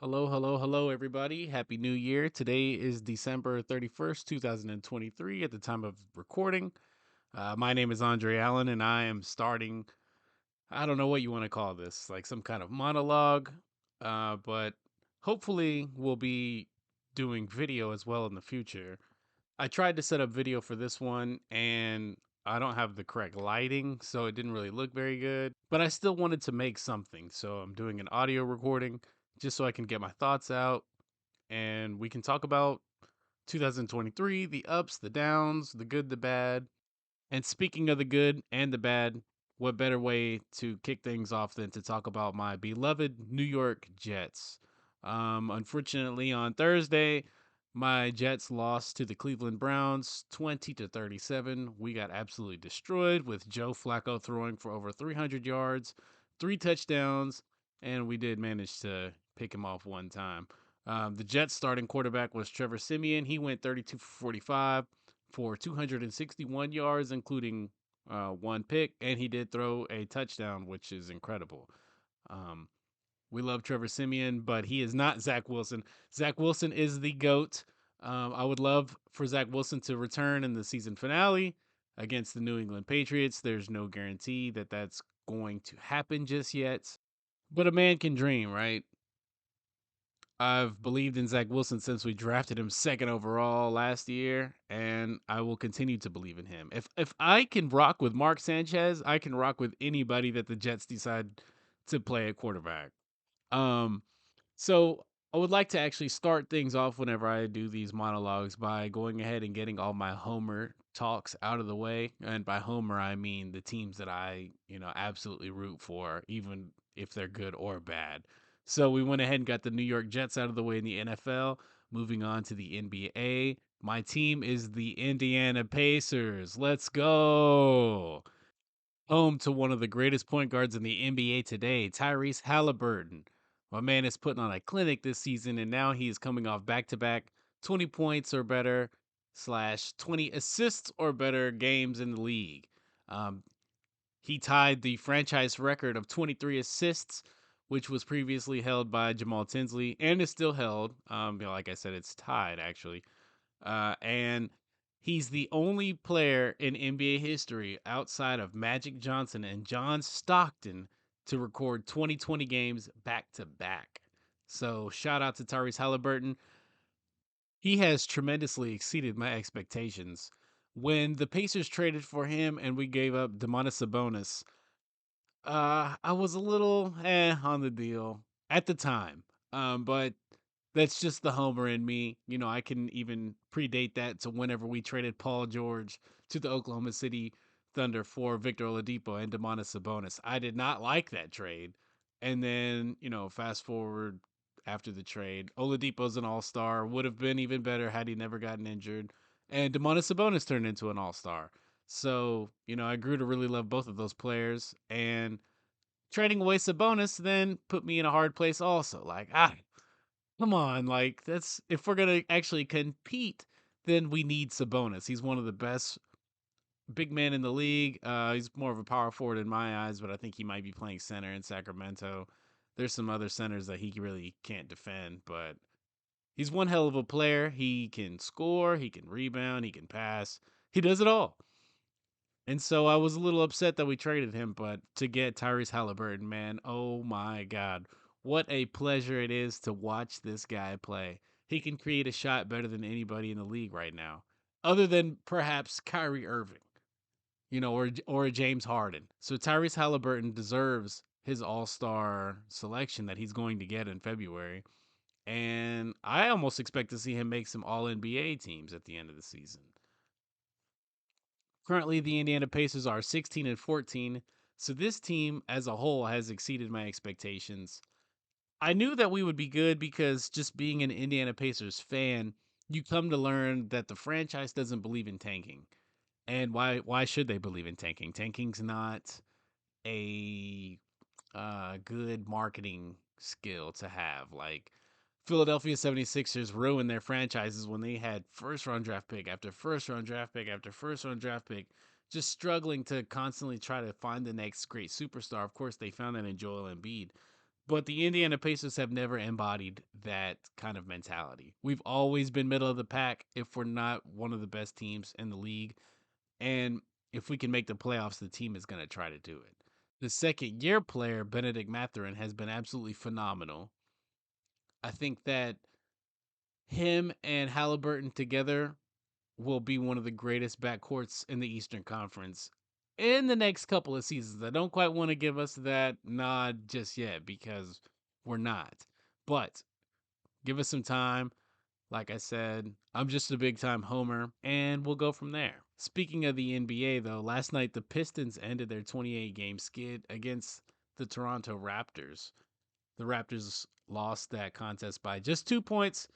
Hello, hello, hello, everybody. Happy New Year. Today is December 31st, 2023, at the time of recording. My name is Andre Allen, and I am starting, I don't know what you want to call this, like some kind of monologue, but hopefully we'll be doing video as well in the future. I tried to set up video for this one, and I don't have the correct lighting, so it didn't really look very good, but I still wanted to make something, so I'm doing an audio recording just so I can get my thoughts out and we can talk about 2023, the ups, the downs, the good, the bad. And speaking of the good and the bad, what better way to kick things off than to talk about my beloved New York Jets? Unfortunately, on Thursday, my Jets lost to the Cleveland Browns 20-37. We got absolutely destroyed with Joe Flacco throwing for over 300 yards, three touchdowns, and we did manage to pick him off one time. The Jets starting quarterback was Trevor Simeon. He went 32 for 45 for 261 yards, including one pick, and he did throw a touchdown, which is incredible. Um, we love Trevor Simeon, but he is not Zach Wilson. Zach Wilson is the GOAT. I would love for Zach Wilson to return in the season finale against the New England Patriots. There's no guarantee that that's going to happen just yet, but a man can dream, right? I've believed in Zach Wilson since we drafted him second overall last year, and I will continue to believe in him. If I can rock with Mark Sanchez, I can rock with anybody that the Jets decide to play at quarterback. Um, so I would like to actually start things off whenever I do these monologues by going ahead and getting all my Homer talks out of the way. And by Homer, I mean the teams that I absolutely root for, even if they're good or bad. So we went ahead and got the New York Jets out of the way in the NFL. Moving on to the NBA. My team is the Indiana Pacers. Let's go. Home to one of the greatest point guards in the NBA today, Tyrese Halliburton. My man is putting on a clinic this season, and now he is coming off back to back 20 points or better slash 20 assists or better games in the league. Um, he tied the franchise record of 23 assists, which was previously held by Jamal Tinsley and is still held. Like I said, it's tied actually, and he's the only player in NBA history outside of Magic Johnson and John Stockton to record 2020 games back to back. So shout out to Tyrese Halliburton. He has tremendously exceeded my expectations. When the Pacers traded for him and we gave up Demonis Sabonis, I was a little on the deal at the time. But that's just the homer in me. I can even predate that to whenever we traded Paul George to the Oklahoma City Thunder for Victor Oladipo and Demonis Sabonis. I did not like that trade. And then, fast forward after the trade, Oladipo's an all-star, would have been even better had he never gotten injured. And Demonis Sabonis turned into an all-star. So, I grew to really love both of those players. And trading away Sabonis then put me in a hard place also. Like, come on. Like, that's if we're going to actually compete, then we need Sabonis. He's one of the best big men in the league. He's more of a power forward in my eyes, but I think he might be playing center in Sacramento. There's some other centers that he really can't defend, but he's one hell of a player. He can score, he can rebound, he can pass. He does it all. And so I was a little upset that we traded him, but to get Tyrese Halliburton, man, oh my God. What a pleasure it is to watch this guy play. He can create a shot better than anybody in the league right now, other than perhaps Kyrie Irving, or James Harden. So Tyrese Halliburton deserves his all-star selection that he's going to get in February. And I almost expect to see him make some all NBA teams at the end of the season. Currently, the Indiana Pacers are 16-14, so this team as a whole has exceeded my expectations. I knew that we would be good because just being an Indiana Pacers fan, you come to learn that the franchise doesn't believe in tanking. And why should they believe in tanking? Tanking's not a good marketing skill to have. Like Philadelphia 76ers ruined their franchises when they had first round draft pick after first round draft pick after first round draft pick, just struggling to constantly try to find the next great superstar. Of course, they found that in Joel Embiid. But the Indiana Pacers have never embodied that kind of mentality. We've always been middle of the pack if we're not one of the best teams in the league. And if we can make the playoffs, the team is going to try to do it. The second year player, Benedict Mathurin, has been absolutely phenomenal. I think that him and Halliburton together will be one of the greatest backcourts in the Eastern Conference in the next couple of seasons. I don't quite want to give us that nod just yet because we're not. But give us some time. Like I said, I'm just a big time homer, and we'll go from there. Speaking of the NBA, though, last night the Pistons ended their 28 game skid against the Toronto Raptors. The Raptors lost that contest by just 2 points,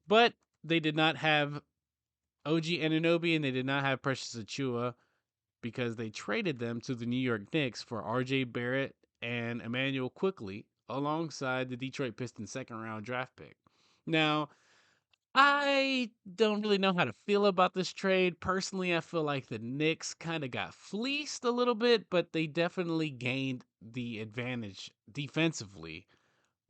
but they did not have OG Anunoby and they did not have Precious Achua because they traded them to the New York Knicks for RJ Barrett and Emmanuel Quickly alongside the Detroit Pistons second round draft pick. Now, I don't really know how to feel about this trade. Personally, I feel like the Knicks kind of got fleeced a little bit, but they definitely gained the advantage defensively.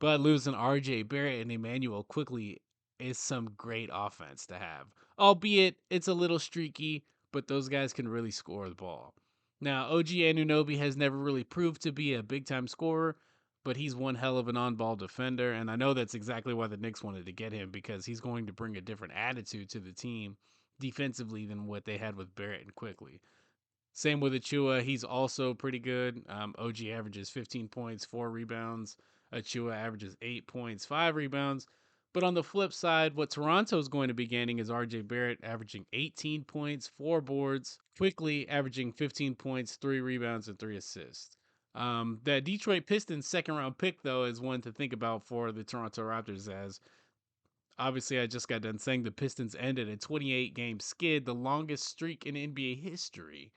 But losing RJ Barrett and Emmanuel Quickly is some great offense to have. Albeit it's a little streaky, but those guys can really score the ball. Now, OG Anunoby has never really proved to be a big time scorer, but he's one hell of an on ball defender. And I know that's exactly why the Knicks wanted to get him because he's going to bring a different attitude to the team defensively than what they had with Barrett and Quickly. Same with Achua. He's also pretty good. OG averages 15 points, 4 rebounds. Achua averages 8 points, 5 rebounds. But on the flip side, what Toronto's going to be gaining is RJ Barrett averaging 18 points, 4 boards, Quickly averaging 15 points, 3 rebounds, and 3 assists. That Detroit Pistons second round pick, though, is one to think about for the Toronto Raptors, as obviously I just got done saying the Pistons ended a 28 game skid, the longest streak in NBA history,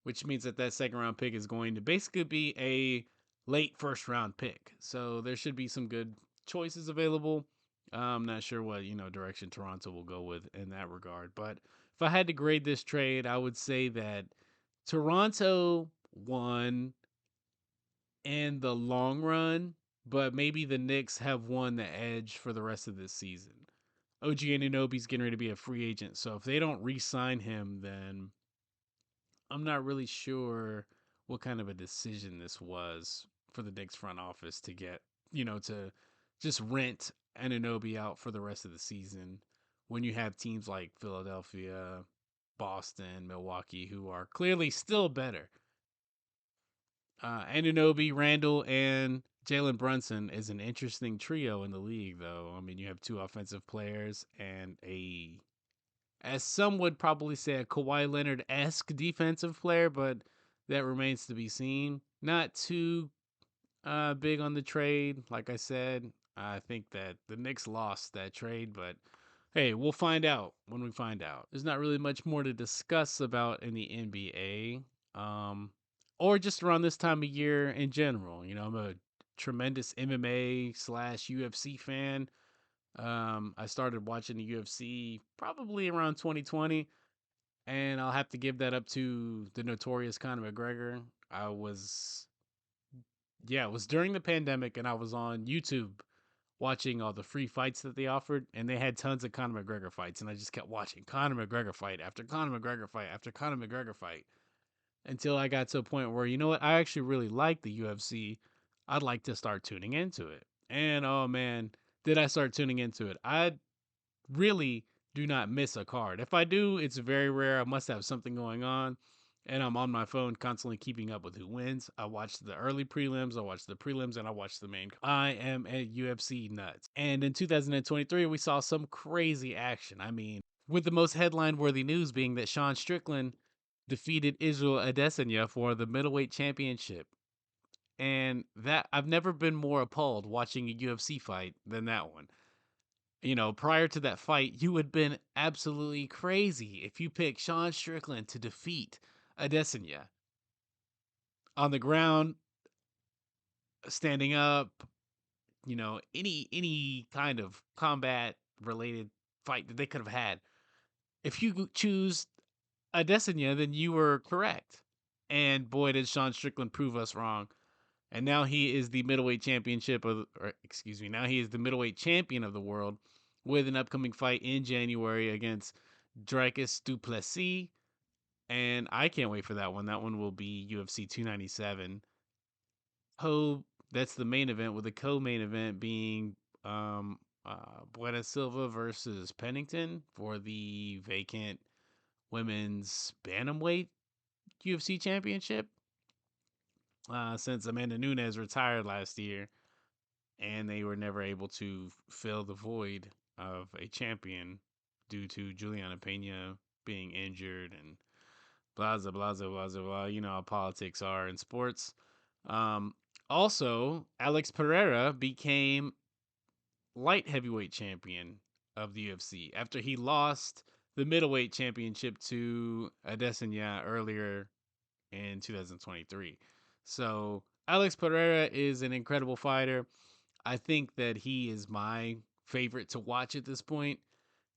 which means that that second round pick is going to basically be a late first round pick. So there should be some good choices available. I'm not sure what direction Toronto will go with in that regard, but if I had to grade this trade, I would say that Toronto won in the long run, but maybe the Knicks have won the edge for the rest of this season. OG Anunoby's getting ready to be a free agent, so if they don't re-sign him, then I'm not really sure what kind of a decision this was for the Knicks front office to get, to just rent Ananobi out for the rest of the season when you have teams like Philadelphia, Boston, Milwaukee, who are clearly still better. Anunoby, Randall, and Jalen Brunson is an interesting trio in the league, though. I mean, you have two offensive players and as some would probably say, a Kawhi Leonard esque defensive player, but that remains to be seen. Not too big on the trade. Like I said, I think that the Knicks lost that trade, but hey, we'll find out when we find out. There's not really much more to discuss about in the NBA, or just around this time of year in general. I'm a tremendous MMA slash UFC fan. I started watching the UFC probably around 2020, and I'll have to give that up to the notorious Conor McGregor. I was, yeah, it was during the pandemic, and I was on YouTube watching all the free fights that they offered, and they had tons of Conor McGregor fights, and I just kept watching Conor McGregor fight after Conor McGregor fight after Conor McGregor fight until I got to a point where, you know what, I actually really like the UFC. I'd like to start tuning into it. And oh man, did I start tuning into it? I really do not miss a card. If I do, it's very rare. I must have something going on. And I'm on my phone constantly keeping up with who wins. I watch the early prelims, I watch the prelims, and I watch the main. I am a UFC nuts. And in 2023, we saw some crazy action. I mean, with the most headline worthy news being that Sean Strickland defeated Israel Adesanya for the middleweight championship. And that I've never been more appalled watching a UFC fight than that one. Prior to that fight, you would have been absolutely crazy if you picked Sean Strickland to defeat Adesanya on the ground, standing up, any kind of combat related fight that they could have had. If you choose Adesanya, then you were correct. And boy, did Sean Strickland prove us wrong. and now he is the middleweight championship of, or excuse me, now he is the middleweight champion of the world with an upcoming fight in January against Dricus du Plessis, and I can't wait for that one. That one will be UFC 297. Co That's the main event, with the co-main event being Buena Silva versus Pennington for the vacant women's bantamweight UFC championship. Since Amanda Nunes retired last year, and they were never able to fill the void of a champion due to Juliana Pena being injured and blah blah blah blah blah blah. You know how politics are in sports. Um, Also, Alex Pereira became light heavyweight champion of the UFC after he lost the middleweight championship to Adesanya earlier in 2023. So Alex Pereira is an incredible fighter. I think that he is my favorite to watch at this point.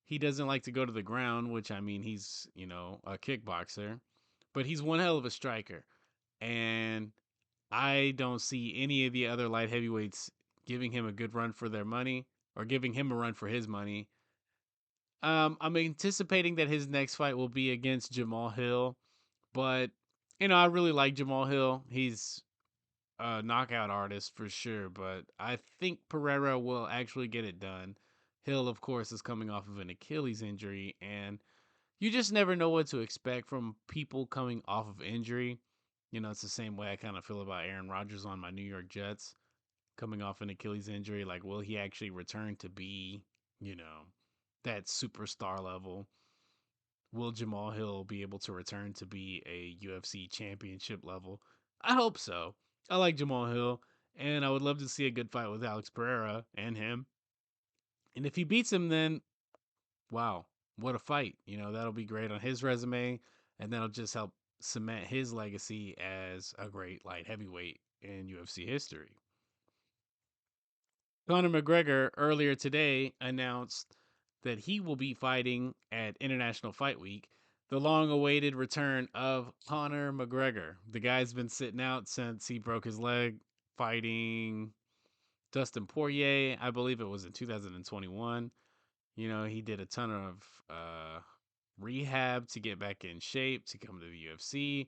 He doesn't like to go to the ground, which I mean, he's, a kickboxer, but he's one hell of a striker. And I don't see any of the other light heavyweights giving him a good run for their money or giving him a run for his money. I'm anticipating that his next fight will be against Jamal Hill, but I really like Jamal Hill. He's a knockout artist for sure, but I think Pereira will actually get it done. Hill, of course, is coming off of an Achilles injury, and you just never know what to expect from people coming off of injury. It's the same way I kind of feel about Aaron Rodgers on my New York Jets coming off an Achilles injury. Like, will he actually return to be, you know, that superstar level? Will Jamal Hill be able to return to be a UFC championship level? I hope so. I like Jamal Hill, and I would love to see a good fight with Alex Pereira and him. And if he beats him, then wow, what a fight. That'll be great on his resume, and that'll just help cement his legacy as a great light heavyweight in UFC history. Conor McGregor earlier today announced that he will be fighting at International Fight Week, the long awaited return of Conor McGregor. The guy's been sitting out since he broke his leg fighting Dustin Poirier. I believe it was in 2021. He did a ton of rehab to get back in shape to come to the UFC.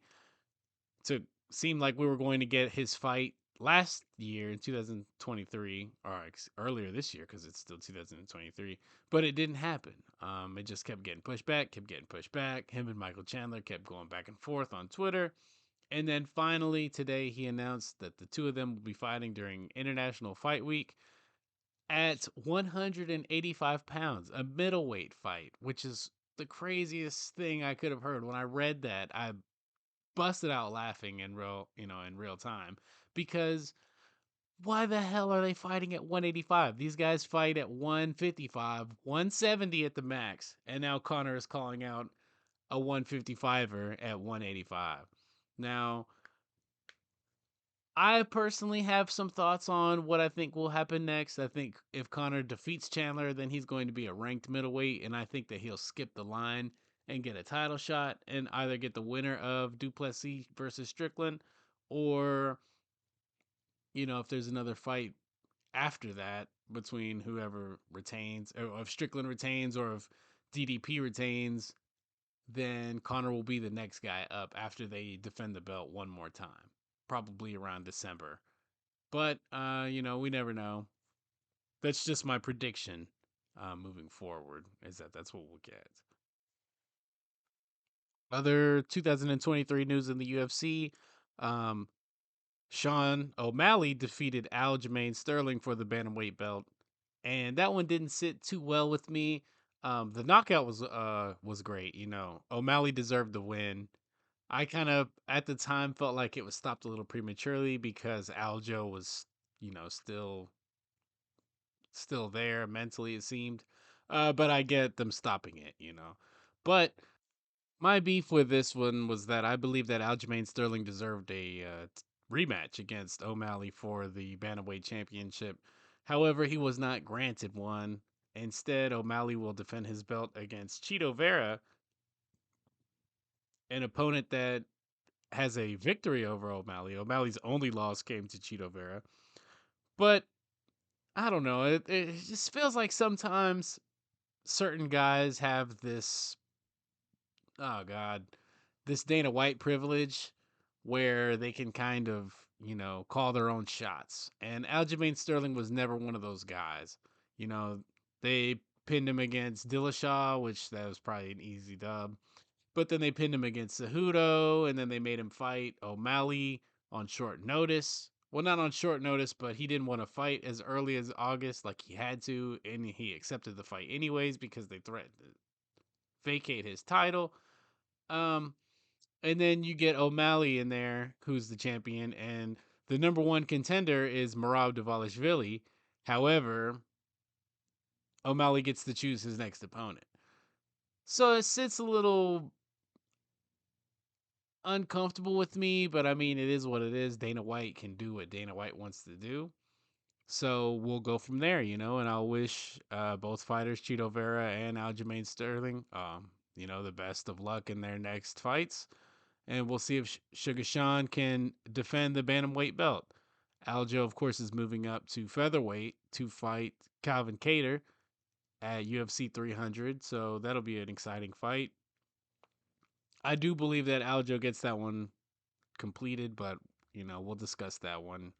To seem like we were going to get his fight last year in 2023, or earlier this year because it's still 2023, but it didn't happen. It just kept getting pushed back, kept getting pushed back. Him and Michael Chandler kept going back and forth on Twitter. And then finally today he announced that the two of them will be fighting during International Fight Week at 185 pounds, a middleweight fight, which is the craziest thing I could have heard. When I read that, I busted out laughing in real time, because why the hell are they fighting at 185? These guys fight at 155, 170 at the max, and now Connor is calling out a 155er at 185. Now, I personally have some thoughts on what I think will happen next. I think if Connor defeats Chandler, then he's going to be a ranked middleweight, and I think that he'll skip the line and get a title shot and either get the winner of du Plessis versus Strickland, or, if there's another fight after that between whoever retains, or if Strickland retains or if DDP retains, then Connor will be the next guy up after they defend the belt one more time, probably around December. But we never know. That's just my prediction moving forward, is that that's what we'll get. Other 2023 news in the UFC. Um, Sean O'Malley defeated Aljamain Sterling for the bantamweight belt, and that one didn't sit too well with me. The knockout was great. O'Malley deserved the win. I kind of at the time felt like it was stopped a little prematurely because Aljo was, still there mentally, it seemed. But I get them stopping it. But my beef with this one was that I believe that Aljamain Sterling deserved a rematch against O'Malley for the Bantamweight Championship. However, he was not granted one. Instead, O'Malley will defend his belt against Chito Vera, an opponent that has a victory over O'Malley. O'Malley's only loss came to Chito Vera. But I don't know. It just feels like sometimes certain guys have this, oh God, this Dana White privilege where they can kind of, call their own shots. And Aljamain Sterling was never one of those guys. You know, they pinned him against Dillashaw, which that was probably an easy dub. But then they pinned him against Cejudo, and then they made him fight O'Malley on short notice. Well, not on short notice, but he didn't want to fight as early as August, like he had to, and he accepted the fight anyways because they threatened to vacate his title. Um, and then you get O'Malley in there, who's the champion, and the number one contender is Merab Dvalishvili. However, O'Malley gets to choose his next opponent. So it sits a little uncomfortable with me, but I mean, it is what it is. Dana White can do what Dana White wants to do. So we'll go from there, and I'll wish both fighters, Chito Vera and Aljamain Sterling, the best of luck in their next fights. And we'll see if Sugar Sean can defend the bantamweight belt. Aljo, of course, is moving up to featherweight to fight Calvin Cater at UFC 300. So that'll be an exciting fight. I do believe that Aljo gets that one completed, but we'll discuss that one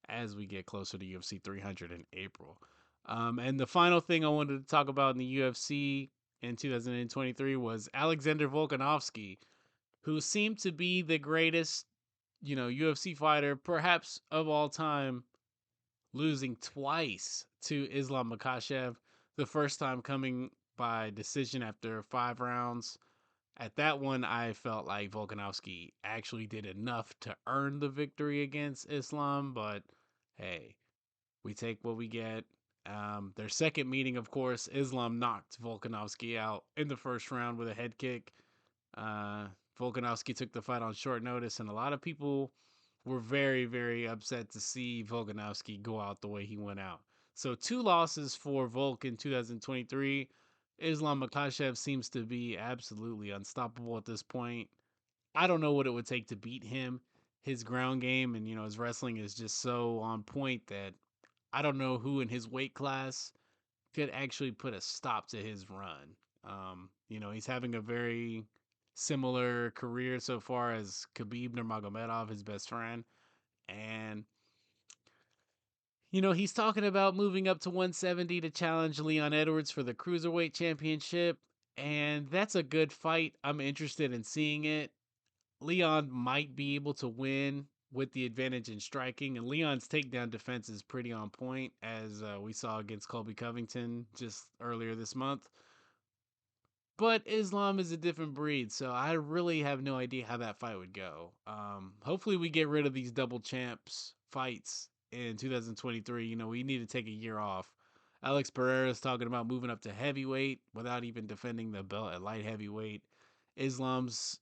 as we get closer to UFC 300 in April. And the final thing I wanted to talk about in the UFC in 2023 was Alexander Volkanovski, who seemed to be the greatest, UFC fighter perhaps of all time, losing twice to Islam Makhachev. The first time coming by decision after 5 rounds. At that one, I felt like Volkanovski actually did enough to earn the victory against Islam, but hey, we take what we get. Their second meeting, of course, Islam knocked Volkanovski out in the first round with a head kick. Uh, Volkanovski took the fight on short notice, and a lot of people were very, very upset to see Volkanovski go out the way he went out. So, two losses for Volk in 2023. Islam Makhachev seems to be absolutely unstoppable at this point. I don't know what it would take to beat him. His ground game and his wrestling is just so on point that I don't know who in his weight class could actually put a stop to his run. He's having a very similar career so far as Khabib Nurmagomedov, his best friend, and he's talking about moving up to 170 to challenge Leon Edwards for the cruiserweight championship, and that's a good fight. I'm interested in seeing it. Leon might be able to win with the advantage in striking, and Leon's takedown defense is pretty on point, as we saw against Colby Covington just earlier this month. But Islam is a different breed, so I really have no idea how that fight would go. Hopefully, we get rid of these double champs fights in 2023. We need to take a year off. Alex Pereira is talking about moving up to heavyweight without even defending the belt at light heavyweight. Islam's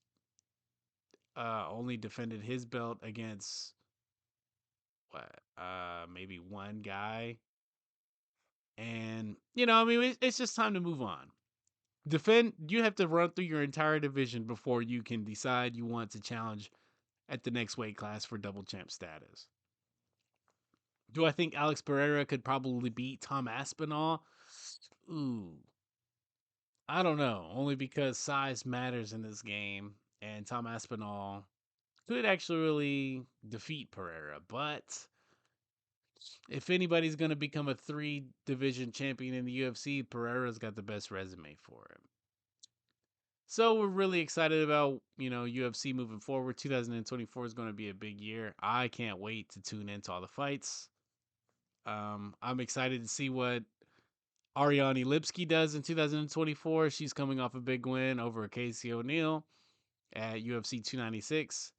only defended his belt against what, maybe one guy, and I mean, it's just time to move on. You have to run through your entire division before you can decide you want to challenge at the next weight class for double champ status. Do I think Alex Pereira could probably beat Tom Aspinall? Ooh, I don't know. Only because size matters in this game, and Tom Aspinall could actually really defeat Pereira. But if anybody's going to become a 3 division champion in the UFC, Pereira's got the best resume for him. So we're really excited about, UFC moving forward. 2024 is going to be a big year. I can't wait to tune into all the fights. I'm excited to see what Ariane Lipski does in 2024. She's coming off a big win over Casey O'Neill at UFC 296.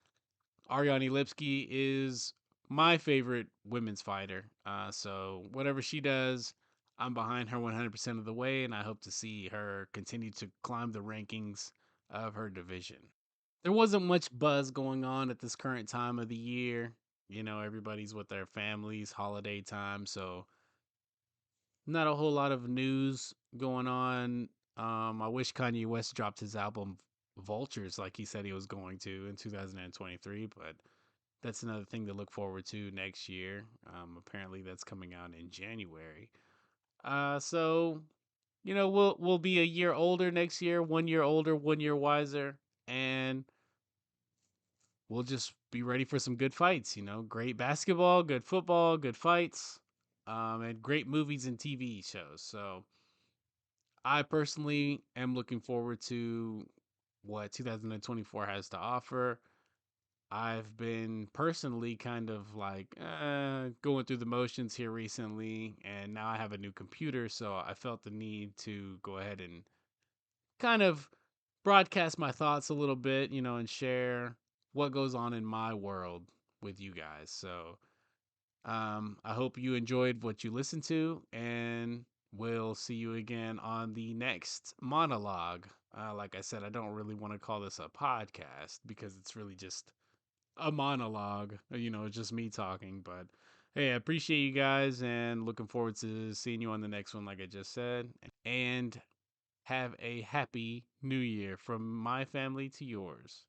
Ariane Lipski is my favorite women's fighter. So whatever she does, I'm behind her 100% of the way, and I hope to see her continue to climb the rankings of her division. There wasn't much buzz going on at this current time of the year. Everybody's with their families, holiday time, so not a whole lot of news going on. I wish Kanye West dropped his album vultures like he said he was going to in 2023. But that's another thing to look forward to next year. Apparently, that's coming out in January. So we'll be a year older next year, 1 year older, 1 year wiser, and we'll just be ready for some good fights. Great basketball, good football, good fights, and great movies and TV shows. So I personally am looking forward to what 2024 has to offer. I've been personally kind of like going through the motions here recently, and now I have a new computer, so I felt the need to go ahead and kind of broadcast my thoughts a little bit, and share what goes on in my world with you guys. So I hope you enjoyed what you listened to, and we'll see you again on the next monologue. Like I said, I don't really want to call this a podcast because it's really just a monologue. It's just me talking. But hey, I appreciate you guys and looking forward to seeing you on the next one, like I just said. And have a happy new year from my family to yours.